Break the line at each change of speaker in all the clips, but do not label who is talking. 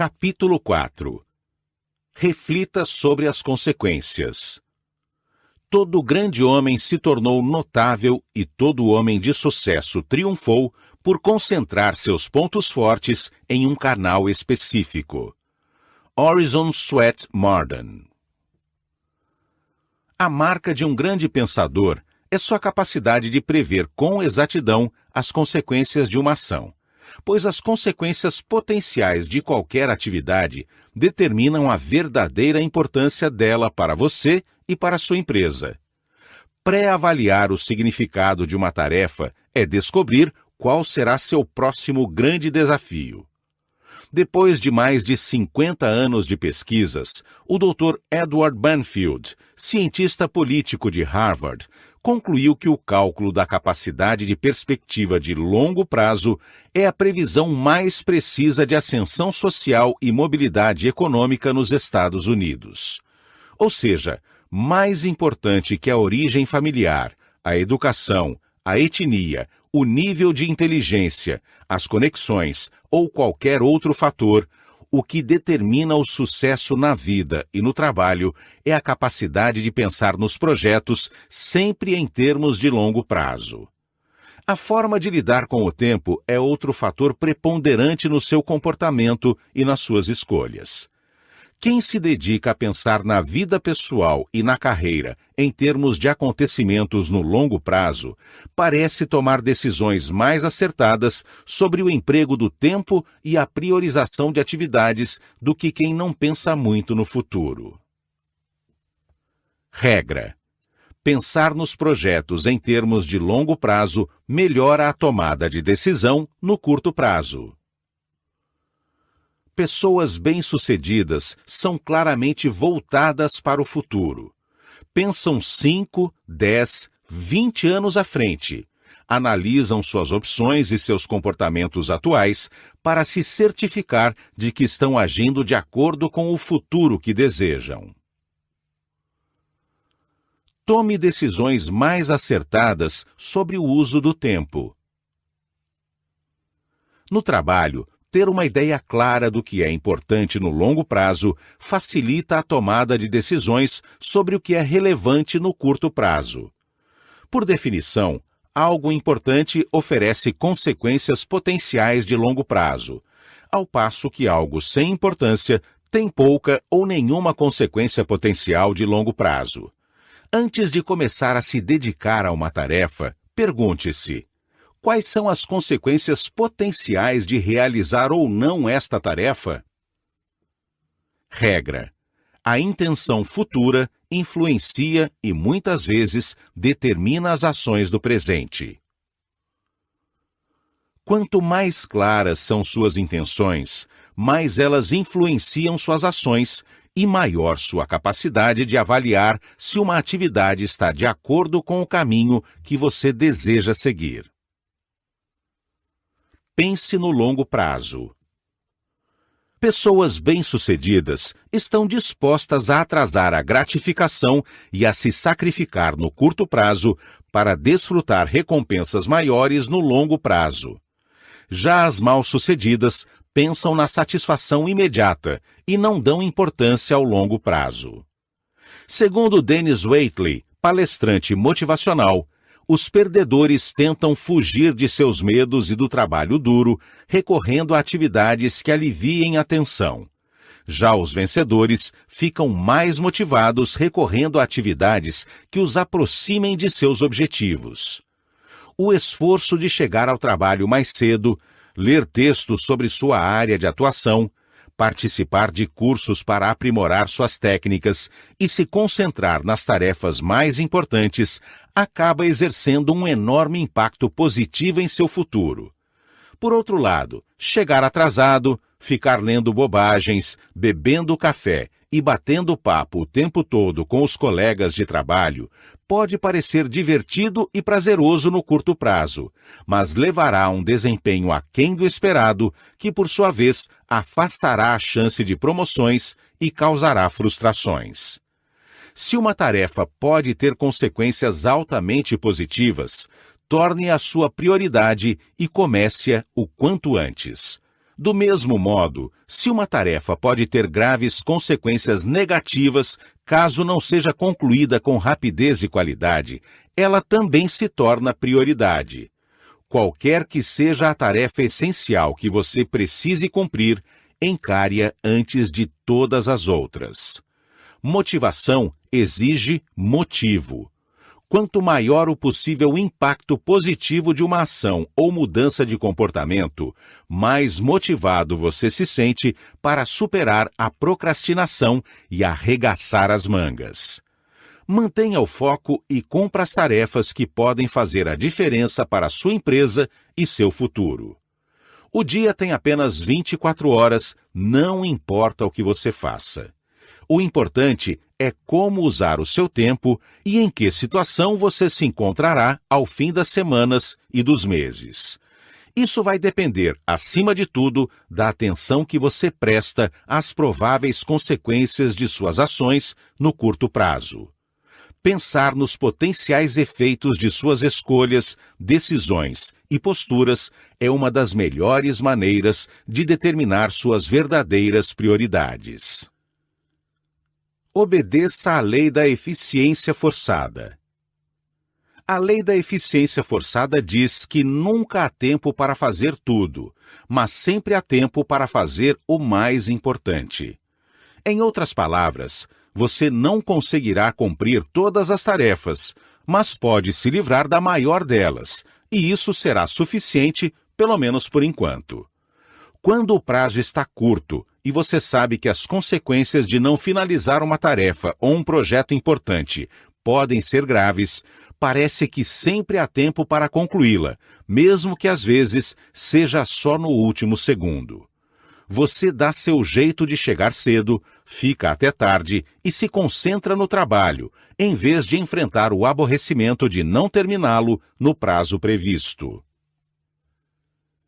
Capítulo 4. Reflita sobre as consequências. Todo grande homem se tornou notável e todo homem de sucesso triunfou por concentrar seus pontos fortes em um canal específico. Orison Swett Marden. A marca de um grande pensador é sua capacidade de prever com exatidão as consequências de uma ação, pois as consequências potenciais de qualquer atividade determinam a verdadeira importância dela para você e para sua empresa. Pré-avaliar o significado de uma tarefa é descobrir qual será seu próximo grande desafio. Depois de mais de 50 anos de pesquisas, o Dr. Edward Banfield, cientista político de Harvard, concluiu que o cálculo da capacidade de perspectiva de longo prazo é a previsão mais precisa de ascensão social e mobilidade econômica nos Estados Unidos. Ou seja, mais importante que a origem familiar, a educação, a etnia, o nível de inteligência, as conexões ou qualquer outro fator, o que determina o sucesso na vida e no trabalho é a capacidade de pensar nos projetos sempre em termos de longo prazo. A forma de lidar com o tempo é outro fator preponderante no seu comportamento e nas suas escolhas. Quem se dedica a pensar na vida pessoal e na carreira em termos de acontecimentos no longo prazo, parece tomar decisões mais acertadas sobre o emprego do tempo e a priorização de atividades do que quem não pensa muito no futuro. Regra: pensar nos projetos em termos de longo prazo melhora a tomada de decisão no curto prazo. Pessoas bem-sucedidas são claramente voltadas para o futuro. Pensam 5, 10, 20 anos à frente. Analisam suas opções e seus comportamentos atuais para se certificar de que estão agindo de acordo com o futuro que desejam. Tome decisões mais acertadas sobre o uso do tempo. No trabalho, ter uma ideia clara do que é importante no longo prazo facilita a tomada de decisões sobre o que é relevante no curto prazo. Por definição, algo importante oferece consequências potenciais de longo prazo, ao passo que algo sem importância tem pouca ou nenhuma consequência potencial de longo prazo. Antes de começar a se dedicar a uma tarefa, pergunte-se: quais são as consequências potenciais de realizar ou não esta tarefa? Regra: a intenção futura influencia e muitas vezes determina as ações do presente. Quanto mais claras são suas intenções, mais elas influenciam suas ações e maior sua capacidade de avaliar se uma atividade está de acordo com o caminho que você deseja seguir. Pense no longo prazo. Pessoas bem-sucedidas estão dispostas a atrasar a gratificação e a se sacrificar no curto prazo para desfrutar recompensas maiores no longo prazo. Já as mal-sucedidas pensam na satisfação imediata e não dão importância ao longo prazo. Segundo Dennis Waitley, palestrante motivacional, os perdedores tentam fugir de seus medos e do trabalho duro, recorrendo a atividades que aliviem a tensão. Já os vencedores ficam mais motivados recorrendo a atividades que os aproximem de seus objetivos. O esforço de chegar ao trabalho mais cedo, ler textos sobre sua área de atuação, participar de cursos para aprimorar suas técnicas e se concentrar nas tarefas mais importantes acaba exercendo um enorme impacto positivo em seu futuro. Por outro lado, chegar atrasado, ficar lendo bobagens, bebendo café e batendo papo o tempo todo com os colegas de trabalho pode parecer divertido e prazeroso no curto prazo, mas levará a um desempenho aquém do esperado que, por sua vez, afastará a chance de promoções e causará frustrações. Se uma tarefa pode ter consequências altamente positivas, torne-a sua prioridade e comece-a o quanto antes. Do mesmo modo, se uma tarefa pode ter graves consequências negativas caso não seja concluída com rapidez e qualidade, ela também se torna prioridade. Qualquer que seja a tarefa essencial que você precise cumprir, encare-a antes de todas as outras. Motivação exige motivo. Quanto maior o possível impacto positivo de uma ação ou mudança de comportamento, mais motivado você se sente para superar a procrastinação e arregaçar as mangas. Mantenha o foco e cumpra as tarefas que podem fazer a diferença para a sua empresa e seu futuro. O dia tem apenas 24 horas, não importa o que você faça. O importante é como usar o seu tempo e em que situação você se encontrará ao fim das semanas e dos meses. Isso vai depender, acima de tudo, da atenção que você presta às prováveis consequências de suas ações no curto prazo. Pensar nos potenciais efeitos de suas escolhas, decisões e posturas é uma das melhores maneiras de determinar suas verdadeiras prioridades. Obedeça à lei da eficiência forçada. A lei da eficiência forçada diz que nunca há tempo para fazer tudo, mas sempre há tempo para fazer o mais importante. Em outras palavras, você não conseguirá cumprir todas as tarefas, mas pode se livrar da maior delas, e isso será suficiente, pelo menos por enquanto. Quando o prazo está curto e você sabe que as consequências de não finalizar uma tarefa ou um projeto importante podem ser graves, parece que sempre há tempo para concluí-la, mesmo que às vezes seja só no último segundo. Você dá seu jeito de chegar cedo, fica até tarde e se concentra no trabalho, em vez de enfrentar o aborrecimento de não terminá-lo no prazo previsto.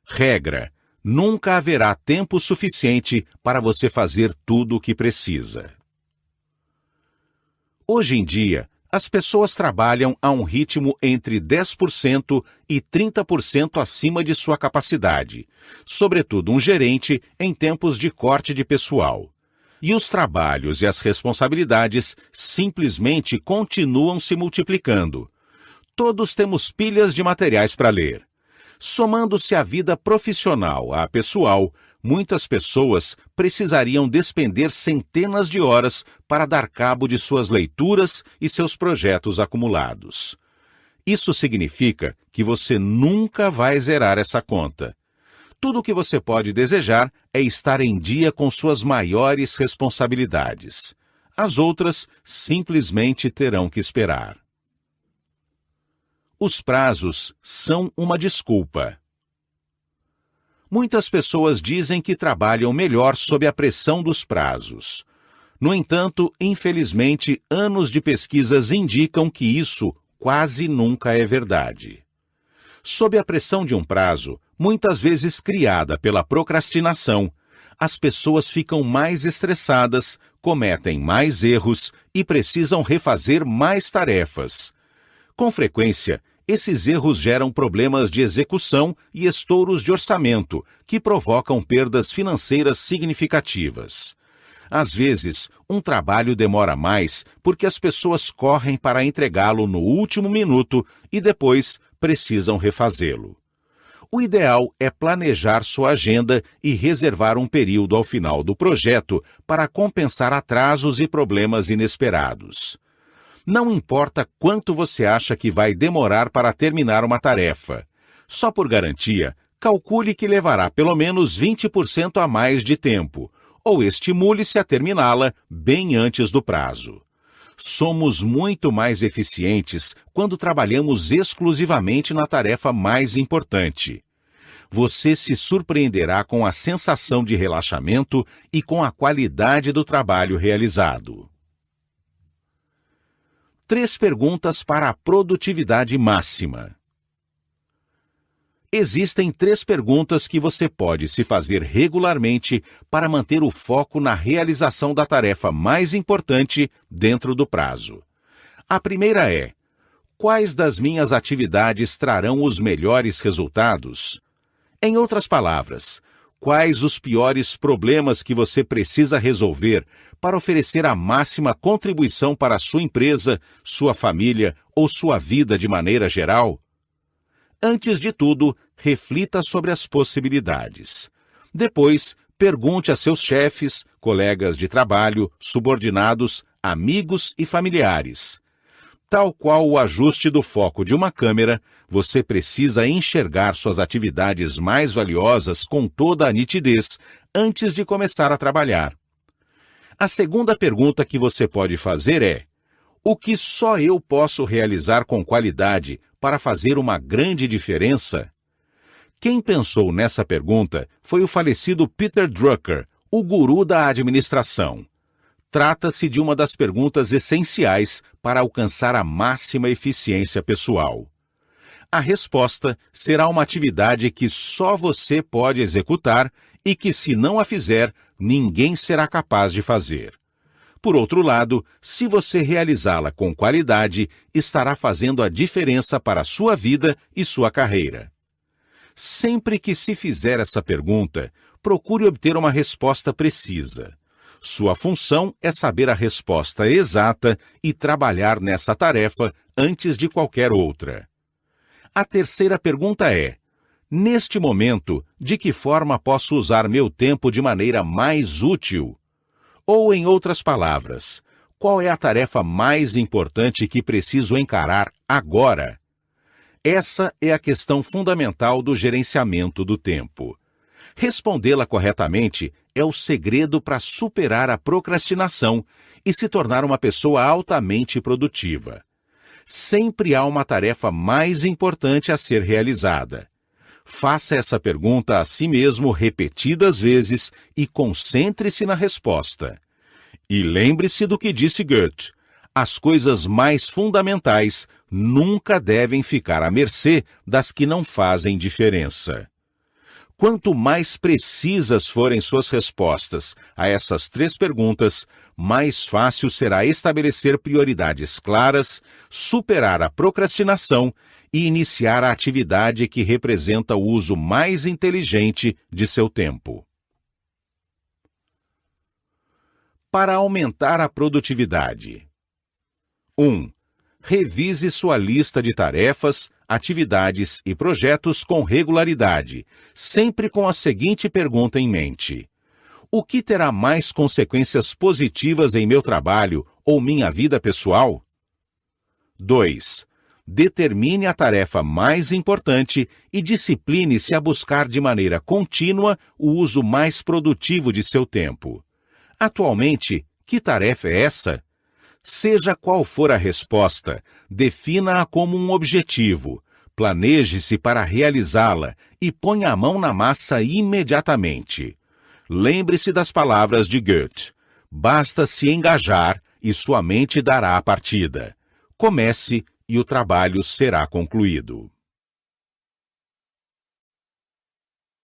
Regra: nunca haverá tempo suficiente para você fazer tudo o que precisa. Hoje em dia, as pessoas trabalham a um ritmo entre 10% e 30% acima de sua capacidade, sobretudo um gerente em tempos de corte de pessoal. E os trabalhos e as responsabilidades simplesmente continuam se multiplicando. Todos temos pilhas de materiais para ler. Somando-se a vida profissional à pessoal, muitas pessoas precisariam despender centenas de horas para dar cabo de suas leituras e seus projetos acumulados. Isso significa que você nunca vai zerar essa conta. Tudo o que você pode desejar é estar em dia com suas maiores responsabilidades. As outras simplesmente terão que esperar. Os prazos são uma desculpa. Muitas pessoas dizem que trabalham melhor sob a pressão dos prazos. No entanto, infelizmente, anos de pesquisas indicam que isso quase nunca é verdade. Sob a pressão de um prazo, muitas vezes criada pela procrastinação, as pessoas ficam mais estressadas, cometem mais erros e precisam refazer mais tarefas. Com frequência, esses erros geram problemas de execução e estouros de orçamento, que provocam perdas financeiras significativas. Às vezes, um trabalho demora mais porque as pessoas correm para entregá-lo no último minuto e depois precisam refazê-lo. O ideal é planejar sua agenda e reservar um período ao final do projeto para compensar atrasos e problemas inesperados. Não importa quanto você acha que vai demorar para terminar uma tarefa. Só por garantia, calcule que levará pelo menos 20% a mais de tempo, ou estimule-se a terminá-la bem antes do prazo. Somos muito mais eficientes quando trabalhamos exclusivamente na tarefa mais importante. Você se surpreenderá com a sensação de relaxamento e com a qualidade do trabalho realizado. 3 perguntas para a produtividade máxima. Existem 3 perguntas que você pode se fazer regularmente para manter o foco na realização da tarefa mais importante dentro do prazo. A primeira é: quais das minhas atividades trarão os melhores resultados? Em outras palavras, Quais os piores problemas que você precisa resolver para oferecer a máxima contribuição para a sua empresa, sua família ou sua vida de maneira geral? Antes de tudo, reflita sobre as possibilidades. Depois, pergunte a seus chefes, colegas de trabalho, subordinados, amigos e familiares. Tal qual o ajuste do foco de uma câmera, você precisa enxergar suas atividades mais valiosas com toda a nitidez antes de começar a trabalhar. A segunda pergunta que você pode fazer é: o que só eu posso realizar com qualidade para fazer uma grande diferença? Quem pensou nessa pergunta foi o falecido Peter Drucker, o guru da administração. Trata-se de uma das perguntas essenciais para alcançar a máxima eficiência pessoal. A resposta será uma atividade que só você pode executar e que, se não a fizer, ninguém será capaz de fazer. Por outro lado, se você realizá-la com qualidade, estará fazendo a diferença para a sua vida e sua carreira. Sempre que se fizer essa pergunta, procure obter uma resposta precisa. Sua função é saber a resposta exata e trabalhar nessa tarefa antes de qualquer outra. A terceira pergunta é: neste momento, de que forma posso usar meu tempo de maneira mais útil? Ou, em outras palavras, qual é a tarefa mais importante que preciso encarar agora? Essa é a questão fundamental do gerenciamento do tempo. Respondê-la corretamente é o segredo para superar a procrastinação e se tornar uma pessoa altamente produtiva. Sempre há uma tarefa mais importante a ser realizada. Faça essa pergunta a si mesmo repetidas vezes e concentre-se na resposta. E lembre-se do que disse Goethe: as coisas mais fundamentais nunca devem ficar à mercê das que não fazem diferença. Quanto mais precisas forem suas respostas a essas 3 perguntas, mais fácil será estabelecer prioridades claras, superar a procrastinação e iniciar a atividade que representa o uso mais inteligente de seu tempo. Para aumentar a produtividade. 1. Revise sua lista de tarefas, atividades e projetos com regularidade, sempre com a seguinte pergunta em mente: o que terá mais consequências positivas em meu trabalho ou minha vida pessoal? 2. Determine a tarefa mais importante e discipline-se a buscar de maneira contínua o uso mais produtivo de seu tempo. Atualmente, que tarefa é essa? Seja qual for a resposta, defina-a como um objetivo, planeje-se para realizá-la e ponha a mão na massa imediatamente. Lembre-se das palavras de Goethe: basta se engajar e sua mente dará a partida. Comece e o trabalho será concluído.